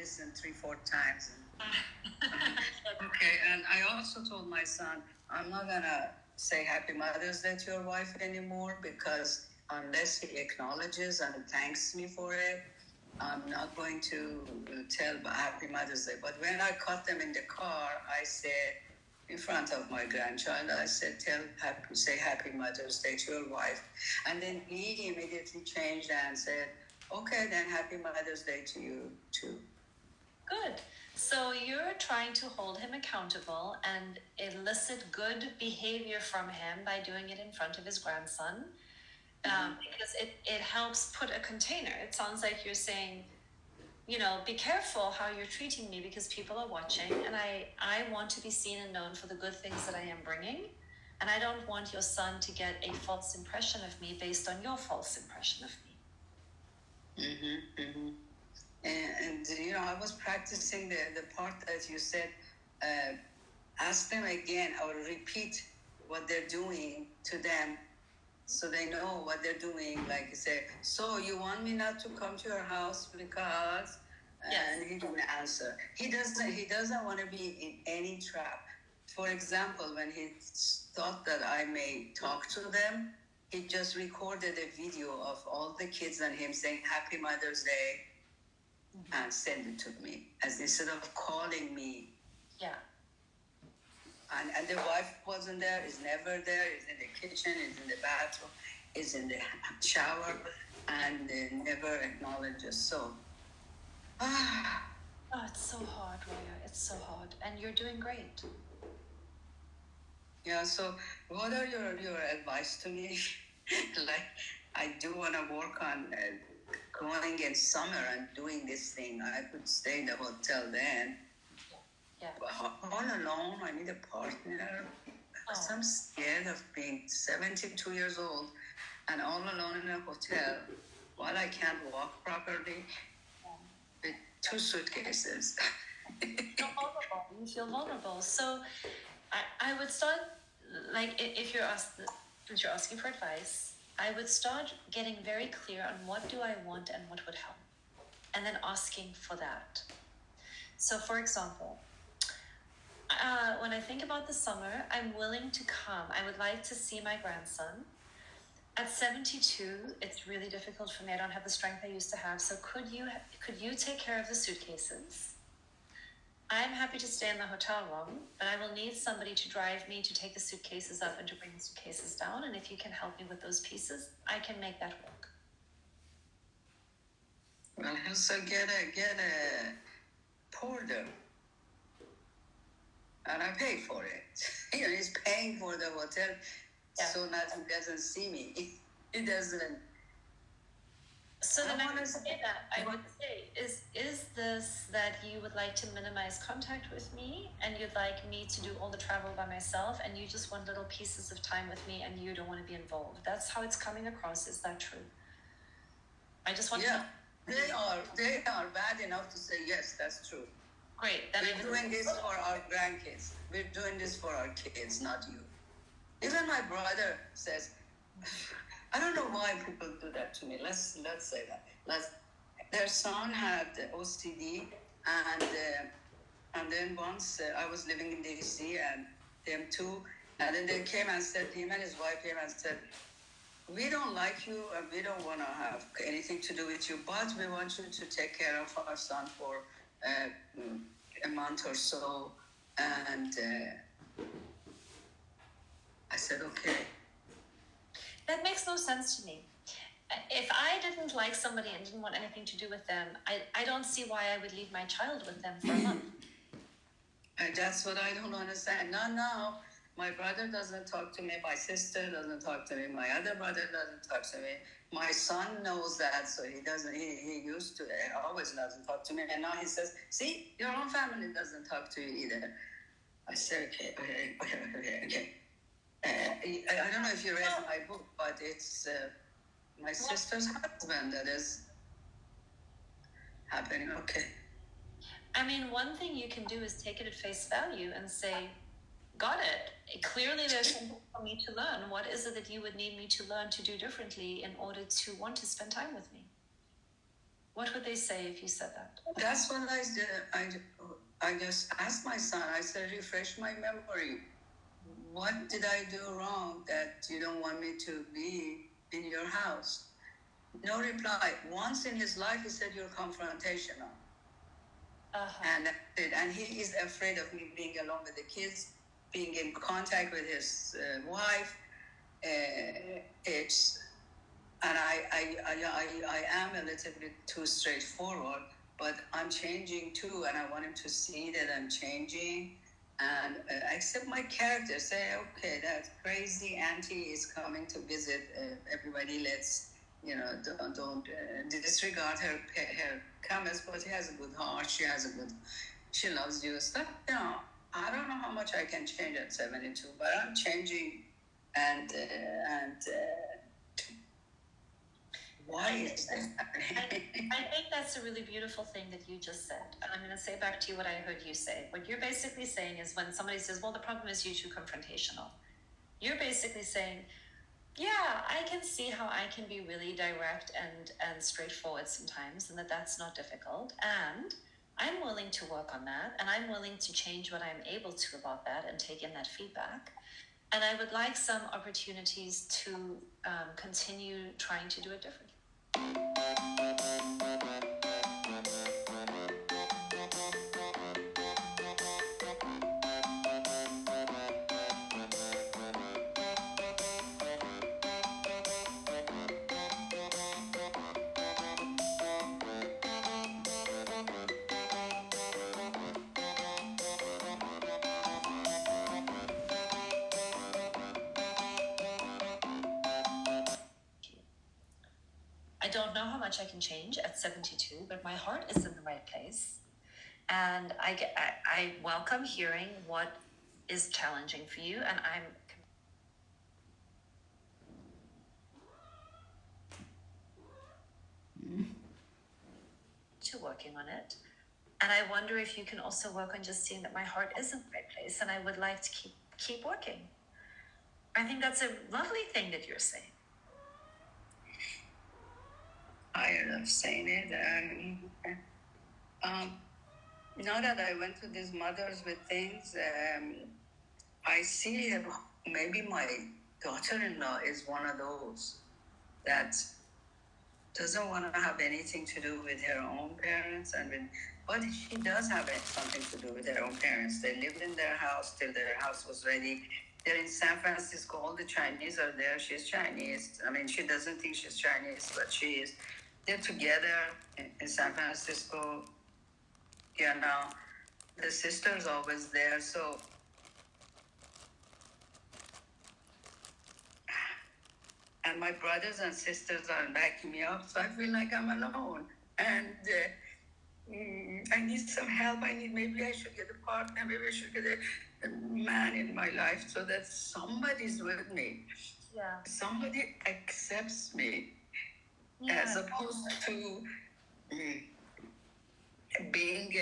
listened 3-4 times. Okay, and I also told my son, I'm not gonna say Happy Mother's Day to your wife anymore, because unless he acknowledges and thanks me for it, I'm not going to tell Happy Mother's Day. But when I caught them in the car, I said, in front of my grandchild, I said, say Happy Mother's Day to your wife. And then he immediately changed and said, okay, then Happy Mother's Day to you too. Good. So you're trying to hold him accountable and elicit good behavior from him by doing it in front of his grandson. Because it helps put a container. It sounds like you're saying, be careful how you're treating me, because people are watching, and I want to be seen and known for the good things that I am bringing. And I don't want your son to get a false impression of me based on your false impression of me. And I was practicing the part that you said, ask them again or repeat what they're doing to them, so they know what they're doing. Like you say, so you want me not to come to your house because, and he didn't answer. He doesn't want to be in any trap. For example, when he thought that I may talk to them, he just recorded a video of all the kids and him saying Happy Mother's Day, and send it to me, as instead of calling me. Yeah. And the wife wasn't there, is never there, is in the kitchen, is in the bathroom, is in the shower, and never acknowledges. So, Oh, it's so hard, Roya. It's so hard. And you're doing great. Yeah, so what are your advice to me? Like, I do want to work on going in summer and doing this thing. I could stay in the hotel then. Yeah. But all alone, I need a partner. Because I'm scared of being 72 years old and all alone in a hotel while I can't walk properly with 2 suitcases. You feel vulnerable. You feel vulnerable. So I would start, like, if you're asking for advice, I would start getting very clear on what do I want and what would help, and then asking for that. So, for example, when I think about the summer, I'm willing to come. I would like to see my grandson. At 72, it's really difficult for me. I don't have the strength I used to have. So could you take care of the suitcases? I'm happy to stay in the hotel room, but I will need somebody to drive me to take the suitcases up and to bring the suitcases down. And if you can help me with those pieces, I can make that work. Well, so get a porter. And I pay for it. He's paying for the hotel, so that he doesn't see me. He doesn't. So then I would say that. I would say, is this that you would like to minimize contact with me, and you'd like me to do all the travel by myself, and you just want little pieces of time with me, and you don't want to be involved? That's how it's coming across. Is that true? I just want to. They are bad enough to say yes. That's true. Great. Then we're doing this for our grandkids. We're doing this for our kids, not you. Even my brother says, I don't know why people do that to me. Let's say that. Their son had OCD, and then once I was living in DC, and them too, and then they came and said, him and his wife came and said, we don't like you and we don't want to have anything to do with you, but we want you to take care of our son for a month or so. And I said, okay. That makes no sense to me. If I didn't like somebody and didn't want anything to do with them, I don't see why I would leave my child with them for a month. And that's what I don't understand. No. My brother doesn't talk to me. My sister doesn't talk to me. My other brother doesn't talk to me. My son knows that, so he doesn't. He used to. He always doesn't talk to me. And now he says, see, your own family doesn't talk to you either. I said, okay. I don't know if you read my book, but it's my sister's husband that is happening. Okay. I mean, one thing you can do is take it at face value and say, got it. Clearly, there's something for me to learn. What is it that you would need me to learn to do differently in order to want to spend time with me? What would they say if you said that? That's what I did. I just asked my son, I said, refresh my memory. What did I do wrong that you don't want me to be in your house? No reply. Once in his life, he said, you're confrontational. And that's it. And he is afraid of me being alone with the kids, being in contact with his wife. And I am a little bit too straightforward, but I'm changing too, and I want him to see that I'm changing and accept my character. Say, okay, that crazy auntie is coming to visit everybody. Let's, don't disregard her comments, but she has a good heart. She loves you. Stuff. I don't know how much I can change at 72, but I'm changing, and why is that happening? I think that's a really beautiful thing that you just said. And I'm going to say back to you what I heard you say. What you're basically saying is when somebody says, well, the problem is you're too confrontational. You're basically saying, yeah, I can see how I can be really direct and straightforward sometimes, and that's not difficult. And I'm willing to work on that, and I'm willing to change what I'm able to about that and take in that feedback. And I would like some opportunities to continue trying to do it differently. I don't know how much I can change at 72, but my heart is in the right place. And I welcome hearing what is challenging for you, and I'm to working on it. And I wonder if you can also work on just seeing that my heart is in the right place, and I would like to keep working. I think that's a lovely thing that you're saying. I love saying it. Now that I went to these mothers with things, I see maybe my daughter-in-law is one of those that doesn't want to have anything to do with her own parents, but she does have something to do with her own parents. They lived in their house till their house was ready. They're in San Francisco. All the Chinese are there. She's Chinese. I mean, she doesn't think she's Chinese, but she is. They're together in San Francisco. The sister's always there. So and my brothers and sisters are backing me up, so I feel like I'm alone. And I need some help. Maybe I should get a partner. Maybe I should get a man in my life so that somebody's with me. Yeah. Somebody accepts me, as opposed to being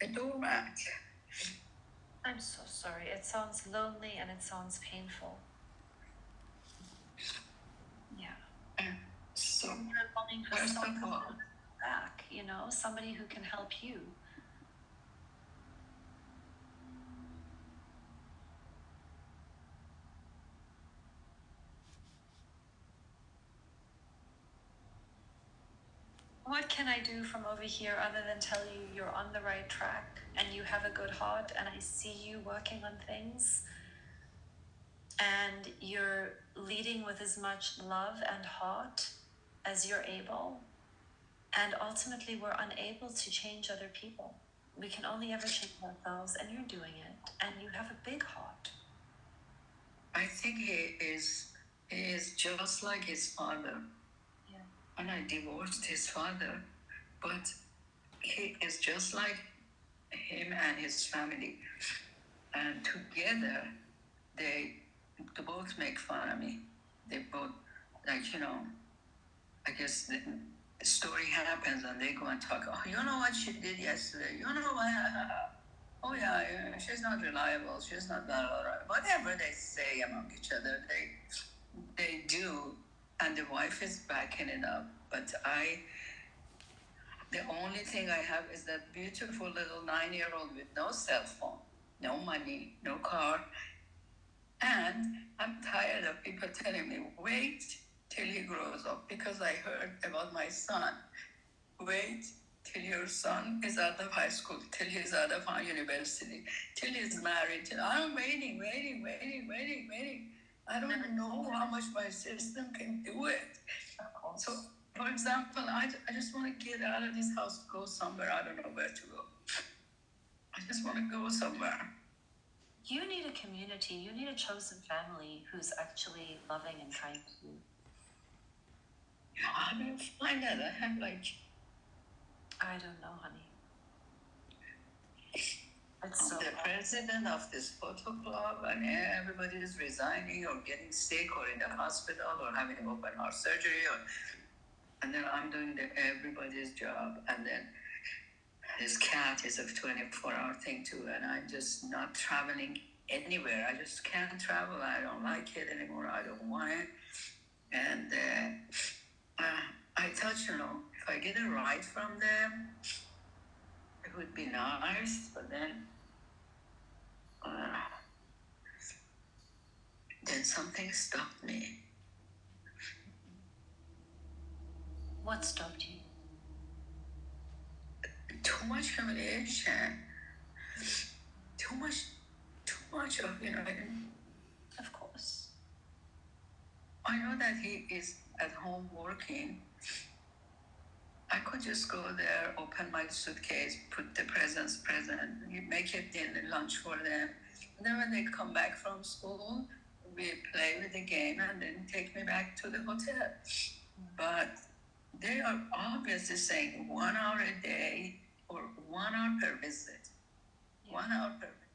a doormat. I'm so sorry. It sounds lonely and it sounds painful. Yeah. So, you're longing for someone back, somebody who can help you. What can I do from over here other than tell you you're on the right track and you have a good heart and I see you working on things and you're leading with as much love and heart as you're able, and ultimately we're unable to change other people. We can only ever change ourselves, and you're doing it, and you have a big heart. I think he is just like his father. Yeah. And I divorced his father, but he is just like him and his family, and together they both make fun of me. They both, I guess the story happens and they go and talk, oh, you know what she did yesterday? You know what? Oh, yeah, she's not reliable. She's not that all right. Whatever they say among each other, they do. And the wife is backing it up. But The only thing I have is that beautiful little 9-year-old with no cell phone, no money, no car. And I'm tired of people telling me, wait till he grows up, because I heard about my son. Wait till your son is out of high school, till he's out of university, till he's married. I'm waiting. I don't know how much my system can do it. So, for example, I just want to get out of this house, go somewhere. I don't know where to go. I just want to go somewhere. You need a community. You need a chosen family who's actually loving and kind to you. How do you find that? I have I don't know, honey. It's I'm the president of this photo club, and everybody is resigning or getting sick or in the hospital or having open heart surgery, and then I'm doing everybody's job, and then this cat is a 24-hour thing too, and I'm just not traveling anywhere. I just can't travel. I don't like it anymore. I don't want it. And I thought, if I get a ride from them, it would be nice, but then something stopped me. What stopped you? Too much humiliation. Too much of, Of course. I know that he is at home working. I could just go there, open my suitcase, put the present, make it dinner, lunch for them. And then when they come back from school, we play with the game and then take me back to the hotel. But they are obviously saying 1 hour a day or 1 hour per visit. 1 hour per visit.